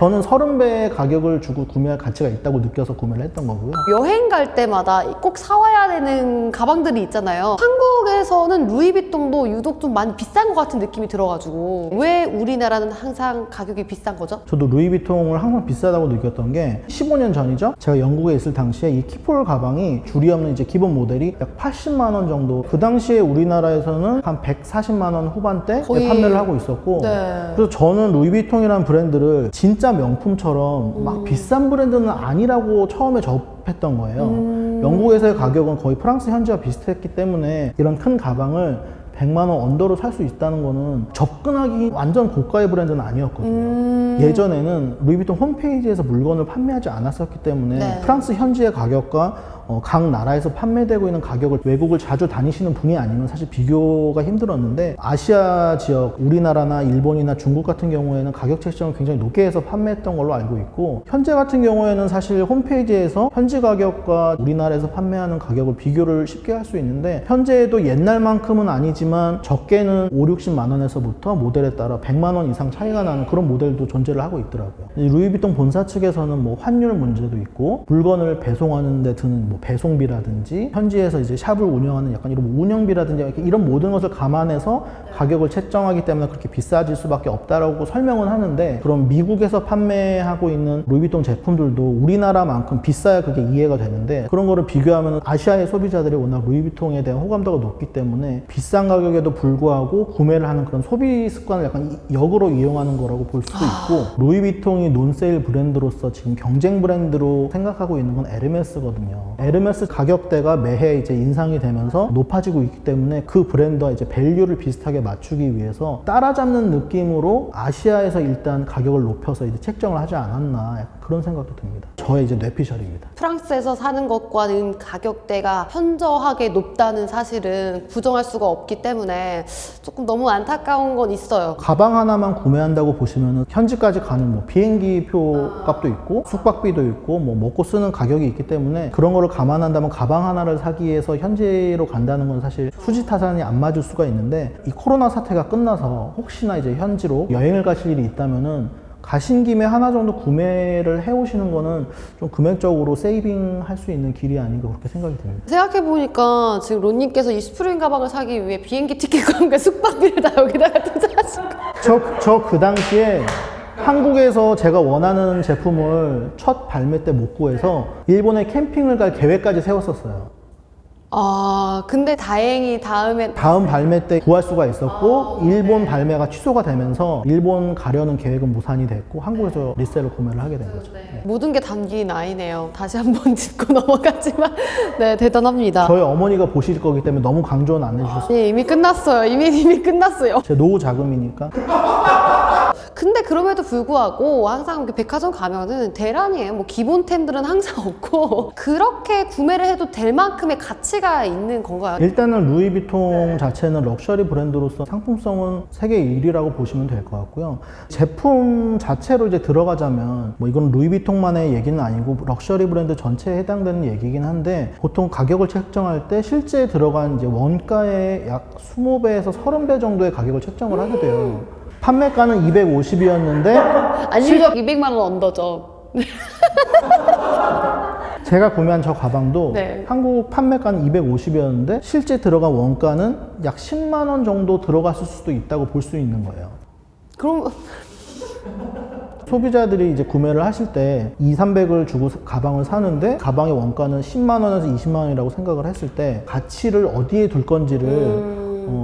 저는 30배의 가격을 주고 구매할 가치가 있다고 느껴서 구매를 했던 거고요. 여행 갈 때마다 꼭 사와야 되는 가방들이 있잖아요. 한국에서는 루이비통도 유독 좀 많이 비싼 것 같은 느낌이 들어가지고 왜 우리나라는 항상 가격이 비싼 거죠? 저도 루이비통을 항상 비싸다고 느꼈던 게 15년 전이죠. 제가 영국에 있을 당시에 이 키폴 가방이 줄이 없는 이제 기본 모델이 약 80만 원 정도. 그 당시에 우리나라에서는 한 140만 원 후반대 거의... 판매를 하고 있었고 네. 그래서 저는 루이비통이라는 브랜드를 진짜 명품처럼 막 비싼 브랜드는 아니라고 처음에 접했던 거예요. 영국에서의 가격은 거의 프랑스 현지와 비슷했기 때문에 이런 큰 가방을 100만 원 언더로 살 수 있다는 거는 접근하기 완전 고가의 브랜드는 아니었거든요. 예전에는 루이비통 홈페이지에서 물건을 판매하지 않았었기 때문에 네. 프랑스 현지의 가격과 각 나라에서 판매되고 있는 가격을 외국을 자주 다니시는 분이 아니면 사실 비교가 힘들었는데 아시아 지역, 우리나라나 일본이나 중국 같은 경우에는 가격 책정을 굉장히 높게 해서 판매했던 걸로 알고 있고 현재 같은 경우에는 사실 홈페이지에서 현지 가격과 우리나라에서 판매하는 가격을 비교를 쉽게 할 수 있는데 현재에도 옛날만큼은 아니지만 적게는 5, 60만 원에서부터 모델에 따라 100만 원 이상 차이가 나는 그런 모델도 존재를 하고 있더라고요. 루이비통 본사 측에서는 뭐 환율 문제도 있고 물건을 배송하는 데 드는 뭐 배송비라든지 현지에서 이제 샵을 운영하는 약간 이런 운영비라든지 이런 모든 것을 감안해서 가격을 책정하기 때문에 그렇게 비싸질 수밖에 없다라고 설명은 하는데 그럼 미국에서 판매하고 있는 루이비통 제품들도 우리나라만큼 비싸야 그게 이해가 되는데 그런 거를 비교하면 아시아의 소비자들이 워낙 루이비통에 대한 호감도가 높기 때문에 비싼 가격에도 불구하고 구매를 하는 그런 소비 습관을 약간 역으로 이용하는 거라고 볼 수도 있고 루이비통이 논세일 브랜드로서 지금 경쟁 브랜드로 생각하고 있는 건 에르메스거든요. 에르메스 가격대가 매해 이제 인상이 되면서 높아지고 있기 때문에 그 브랜드와 이제 밸류를 비슷하게 맞추기 위해서 따라잡는 느낌으로 아시아에서 일단 가격을 높여서 이제 책정을 하지 않았나 그런 생각도 듭니다. 저의 이제 뇌피셜입니다. 프랑스에서 사는 것과는 가격대가 현저하게 높다는 사실은 부정할 수가 없기 때문에 조금 너무 안타까운 건 있어요. 가방 하나만 구매한다고 보시면은 현지까지 가는 뭐 비행기 표 값도 있고 숙박비도 있고 뭐 먹고 쓰는 가격이 있기 때문에 그런 거를 감안한다면 가방 하나를 사기 위해서 현지로 간다는 건 사실 수지타산이 안 맞을 수가 있는데 이 코로나 사태가 끝나서 혹시나 이제 현지로 여행을 가실 일이 있다면은 가신 김에 하나 정도 구매를 해오시는 거는 좀 금액적으로 세이빙 할 수 있는 길이 아닌가 그렇게 생각이 듭니다. 생각해보니까 지금 론님께서 이 스프링 가방을 사기 위해 비행기 티켓과 숙박비를 다 여기다가 투자하신 거. 저 그 당시에 한국에서 제가 원하는 제품을 첫 발매 때 못 구해서 일본에 캠핑을 갈 계획까지 세웠었어요. 아, 근데 다행히 다음 발매 때 구할 수가 있었고 일본 발매가 취소가 되면서 일본 가려는 계획은 무산이 됐고 한국에서 리셀로 구매를 하게 된 거죠. 네. 모든 게 담긴 아이네요. 다시 한번 짚고 넘어가지만 네, 대단합니다. 저희 어머니가 보실 거기 때문에 너무 강조는 안 해주셨어요. 예, 이미 끝났어요. 이미 끝났어요. 제 노후 자금이니까. 근데 그럼에도 불구하고 항상 이렇게 백화점 가면은 대란이에요. 뭐 기본템들은 항상 없고 그렇게 구매를 해도 될 만큼의 가치가 있는 건가요? 일단은 루이비통 자체는 럭셔리 브랜드로서 상품성은 세계 1위라고 보시면 될 것 같고요. 제품 자체로 이제 들어가자면 뭐 이건 루이비통만의 얘기는 아니고 럭셔리 브랜드 전체에 해당되는 얘기긴 한데 보통 가격을 책정할 때 실제 들어간 이제 원가의 약 20배에서 30배 정도의 가격을 책정을 하게 돼요. 판매가는 250이었는데 아니죠. 200만 원 언더죠. 제가 구매한 저 가방도 네. 한국 판매가는 250이었는데 실제 들어간 원가는 약 10만 원 정도 들어갔을 수도 있다고 볼 수 있는 거예요. 그럼 소비자들이 이제 구매를 하실 때 200~300을 주고 가방을 사는데 가방의 원가는 10만 원에서 20만 원이라고 생각을 했을 때 가치를 어디에 둘 건지를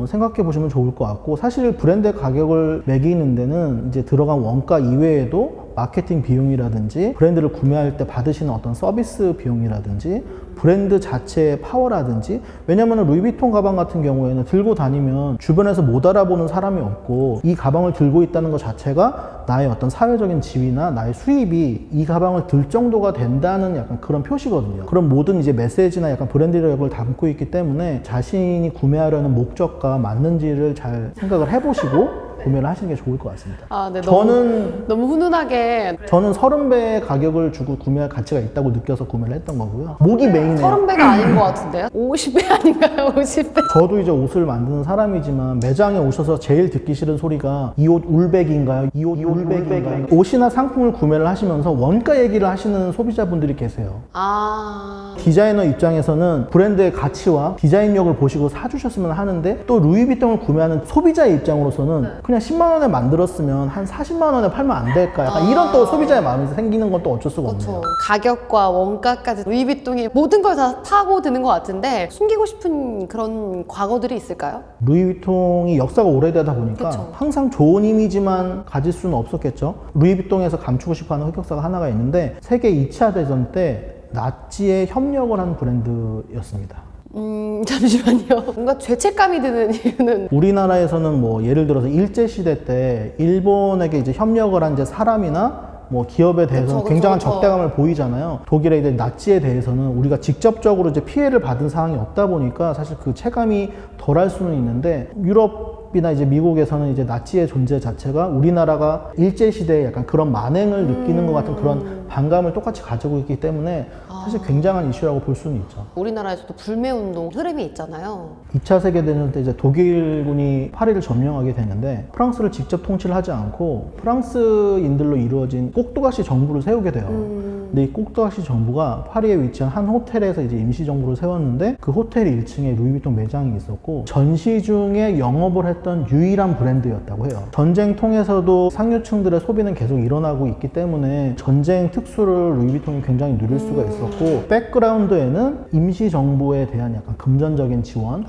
생각해 보시면 좋을 것 같고 사실 브랜드 가격을 매기는 데는 이제 들어간 원가 이외에도 마케팅 비용이라든지 브랜드를 구매할 때 받으시는 어떤 서비스 비용이라든지 브랜드 자체의 파워라든지 왜냐면 루이비통 가방 같은 경우에는 들고 다니면 주변에서 못 알아보는 사람이 없고 이 가방을 들고 있다는 것 자체가 나의 어떤 사회적인 지위나 나의 수입이 이 가방을 들 정도가 된다는 약간 그런 표시거든요. 그런 모든 이제 메시지나 약간 브랜드력을 담고 있기 때문에 자신이 구매하려는 목적과 맞는지를 잘 생각을 해보시고 구매를 하시는 게 좋을 것 같습니다. 아, 네. 너무 훈훈하게. 저는 30배의 가격을 주고 구매할 가치가 있다고 느껴서 구매를 했던 거고요. 목이 메인이에요. 30배가 아닌 것 같은데요? 50배 아닌가요? 50배? 저도 이제 옷을 만드는 사람이지만 매장에 오셔서 제일 듣기 싫은 소리가 이 옷 울백인가요? 이 옷 울백인가요? 옷이나 상품을 구매를 하시면서 원가 얘기를 하시는 소비자분들이 계세요. 아. 디자이너 입장에서는 브랜드의 가치와 디자인력을 보시고 사주셨으면 하는데 또 루이비통을 구매하는 소비자의 입장으로서는 그냥 10만 원에 만들었으면 한 40만 원에 팔면 안 될까? 약간 이런 또 소비자의 마음이 생기는 건 또 어쩔 수가 없네요. 그렇죠. 가격과 원가까지 루이비통이 모든 걸 다 파고드는 것 같은데 숨기고 싶은 그런 과거들이 있을까요? 루이비통이 역사가 오래되다 보니까 그쵸. 항상 좋은 이미지만 가질 수는 없었겠죠. 루이비통에서 감추고 싶어하는 흑역사가 하나가 있는데 세계 2차 대전 때 나치에 협력을 한 브랜드였습니다. 잠시만요. 뭔가 죄책감이 드는 이유는 우리나라에서는 뭐 예를 들어서 일제시대 때 일본에게 이제 협력을 한 이제 사람이나 뭐 기업에 대해서는 그쵸, 굉장한 그쵸. 적대감을 보이잖아요. 독일의 이제 나치에 대해서는 우리가 직접적으로 이제 피해를 받은 상황이 없다 보니까 사실 그 체감이 덜할 수는 있는데 유럽이나 이제 미국에서는 이제 나치의 존재 자체가 우리나라가 일제시대에 약간 그런 만행을 느끼는 것 같은 그런 반감을 똑같이 가지고 있기 때문에 사실 굉장한 이슈라고 볼 수는 있죠. 우리나라에서도 불매운동 흐름이 있잖아요. 2차 세계대전 때 이제 독일군이 파리를 점령하게 되는데 프랑스를 직접 통치를 하지 않고 프랑스인들로 이루어진 꼭두가시 정부를 세우게 돼요. 근데 이 꼭두가시 정부가 파리에 위치한 한 호텔에서 이제 임시 정부를 세웠는데 그 호텔 1층에 루이비통 매장이 있었고 전시 중에 영업을 했던 유일한 브랜드였다고 해요. 전쟁 통해서도 상류층들의 소비는 계속 일어나고 있기 때문에 전쟁 특수를 루이비통이 굉장히 누릴 수가 있었고 백그라운드에는 임시 정부에 대한 약간 금전적인 지원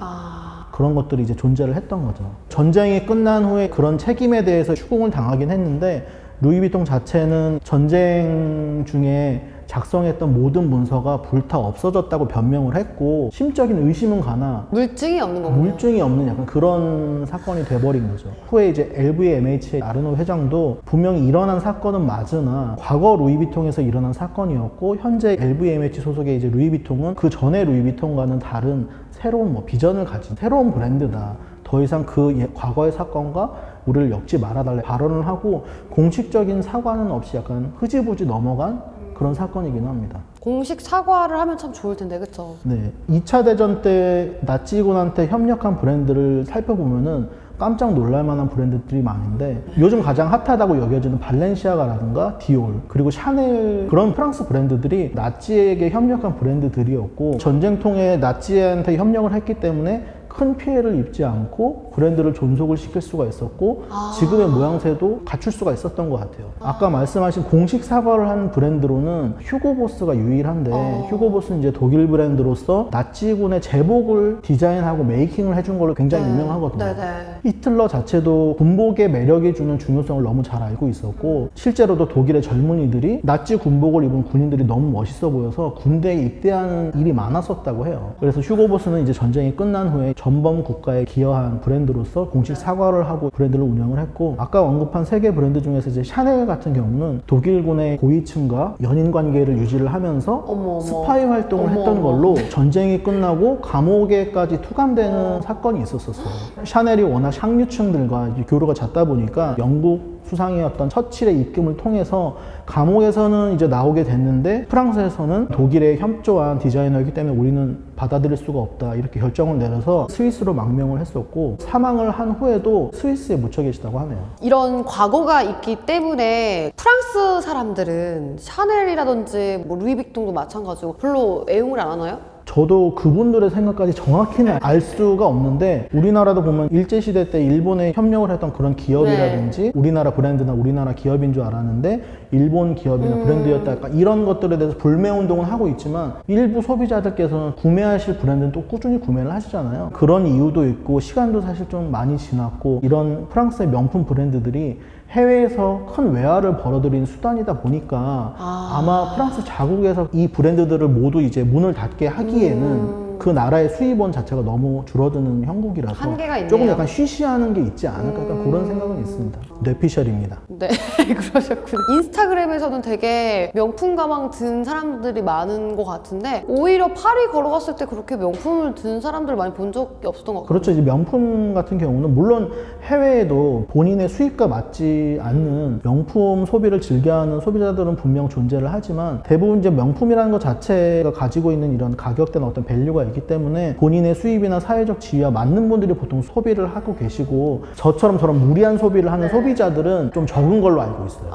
그런 것들이 이제 존재를 했던 거죠. 전쟁이 끝난 후에 그런 책임에 대해서 추궁을 당하긴 했는데 루이비통 자체는 전쟁 중에 작성했던 모든 문서가 불타 없어졌다고 변명을 했고 심적인 의심은 가나 물증이 없는 거군요. 물증이 없는 약간 그런 사건이 돼버린 거죠. 후에 이제 LVMH의 아르노 회장도 분명히 일어난 사건은 맞으나 과거 루이비통에서 일어난 사건이었고 현재 LVMH 소속의 이제 루이비통은 그 전에 루이비통과는 다른 새로운 뭐 비전을 가진 새로운 브랜드다. 더 이상 그 과거의 사건과 우리를 엮지 말아달래 발언을 하고 공식적인 사과는 없이 약간 흐지부지 넘어간 그런 사건이긴 합니다. 공식 사과를 하면 참 좋을 텐데, 그쵸? 네. 2차 대전 때 나치군한테 협력한 브랜드를 살펴보면은 깜짝 놀랄 만한 브랜드들이 많은데 요즘 가장 핫하다고 여겨지는 발렌시아가라든가 디올 그리고 샤넬 그런 프랑스 브랜드들이 나치에게 협력한 브랜드들이었고 전쟁통에 나치한테 협력을 했기 때문에 큰 피해를 입지 않고 브랜드를 존속을 시킬 수가 있었고 지금의 모양새도 갖출 수가 있었던 것 같아요. 아까 말씀하신 공식 사과를 한 브랜드로는 휴고보스가 유일한데 휴고보스는 이제 독일 브랜드로서 나치군의 제복을 디자인하고 메이킹을 해준 걸로 굉장히 유명하거든요. 네네. 히틀러 자체도 군복의 매력이 주는 중요성을 너무 잘 알고 있었고 실제로도 독일의 젊은이들이 나치 군복을 입은 군인들이 너무 멋있어 보여서 군대에 입대하는 일이 많았었다고 해요. 그래서 휴고보스는 이제 전쟁이 끝난 후에 전범 국가에 기여한 브랜드로서 공식 사과를 하고 브랜드를 운영을 했고 아까 언급한 세 개 브랜드 중에서 이제 샤넬 같은 경우는 독일군의 고위층과 연인 관계를 유지를 하면서 어머. 스파이 활동을 어머, 했던 어머. 걸로 전쟁이 끝나고 감옥에까지 투감되는 사건이 있었어요. 샤넬이 워낙 상류층들과 이제 교류가 잦다 보니까 영국 수상이었던 처칠의 입김을 통해서 감옥에서는 이제 나오게 됐는데 프랑스에서는 독일에 협조한 디자이너이기 때문에 우리는 받아들일 수가 없다 이렇게 결정을 내려서 스위스로 망명을 했었고 사망을 한 후에도 스위스에 묻혀 계시다고 하네요. 이런 과거가 있기 때문에 프랑스 사람들은 샤넬이라든지 뭐 루이비통도 마찬가지고 별로 애용을 안 하나요? 저도 그분들의 생각까지 정확히는 알 수가 없는데 우리나라도 보면 일제시대 때 일본에 협력을 했던 그런 기업이라든지 우리나라 브랜드나 우리나라 기업인 줄 알았는데 일본 기업이나 브랜드였다 약간 이런 것들에 대해서 불매운동을 하고 있지만 일부 소비자들께서는 구매하실 브랜드는 또 꾸준히 구매를 하시잖아요. 그런 이유도 있고 시간도 사실 좀 많이 지났고 이런 프랑스의 명품 브랜드들이 해외에서 큰 외화를 벌어들이는 수단이다 보니까 아마 프랑스 자국에서 이 브랜드들을 모두 이제 문을 닫게 하기에는 그 그 나라의 수입원 자체가 너무 줄어드는 형국이라서 한계가 있네요. 조금 약간 쉬쉬하는 게 있지 않을까 약간 그런 생각은 있습니다. 뇌피셜입니다. 네, 그러셨군요. 인스타그램에서는 되게 명품 가방 든 사람들이 많은 것 같은데 오히려 파리 걸어갔을 때 그렇게 명품을 든 사람들 많이 본 적이 없었던 것 같아요. 그렇죠. 이제 명품 같은 경우는 물론 해외에도 본인의 수입과 맞지 않는 명품 소비를 즐겨하는 소비자들은 분명 존재를 하지만 대부분 이제 명품이라는 것 자체가 가지고 있는 이런 가격대나 어떤 밸류가 있기 때문에 본인의 수입이나 사회적 지위와 맞는 분들이 보통 소비를 하고 계시고 저처럼 저런 무리한 소비를 하는 소비자들은 좀 적은 걸로 알고 있어요.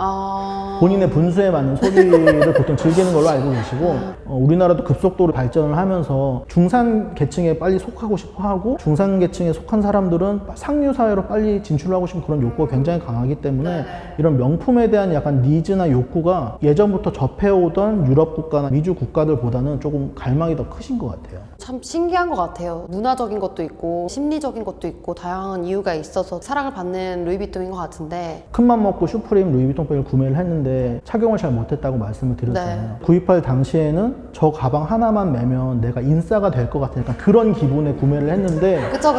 본인의 분수에 맞는 소비를 보통 즐기는 걸로 알고 계시고 우리나라도 급속도로 발전을 하면서 중산 계층에 빨리 속하고 싶어 하고 중산 계층에 속한 사람들은 상류 사회로 빨리 진출하고 싶은 그런 욕구가 굉장히 강하기 때문에 이런 명품에 대한 약간 니즈나 욕구가 예전부터 접해오던 유럽 국가나 미주 국가들보다는 조금 갈망이 더 크신 것 같아요. 참 신기한 것 같아요. 문화적인 것도 있고 심리적인 것도 있고 다양한 이유가 있어서 사랑을 받는 루이비통인 것 같은데 큰맘 먹고 슈프림 루이비통백을 구매를 했는데 착용을 잘 못했다고 말씀을 드렸잖아요. 구입할 당시에는 저 가방 하나만 매면 내가 인싸가 될 것 같은 약간 그런 기분에 구매를 했는데 그쵸.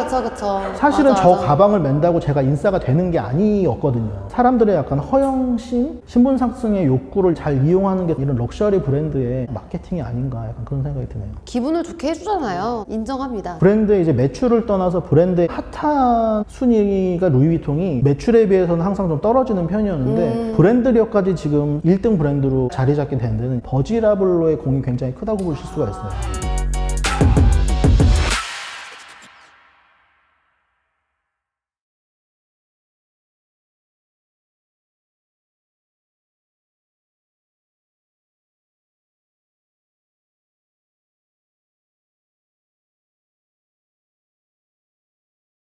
사실은 맞아, 저 맞아. 가방을 맨다고 제가 인싸가 되는 게 아니었거든요. 사람들의 약간 허영심, 신분 상승의 욕구를 잘 이용하는 게 이런 럭셔리 브랜드의 마케팅이 아닌가 약간 그런 생각이 드네요. 기분을 좋게 해주잖아요. 인정합니다. 브랜드의 이제 매출을 떠나서 브랜드의 핫한 순위가 루이비통이 매출에 비해서는 항상 좀 떨어지는 편이었는데 브랜드력까지 지금 1등 브랜드로 자리 잡게 된 데는 버지라블로의 공이 굉장히 크다고 보실 수가 있어요.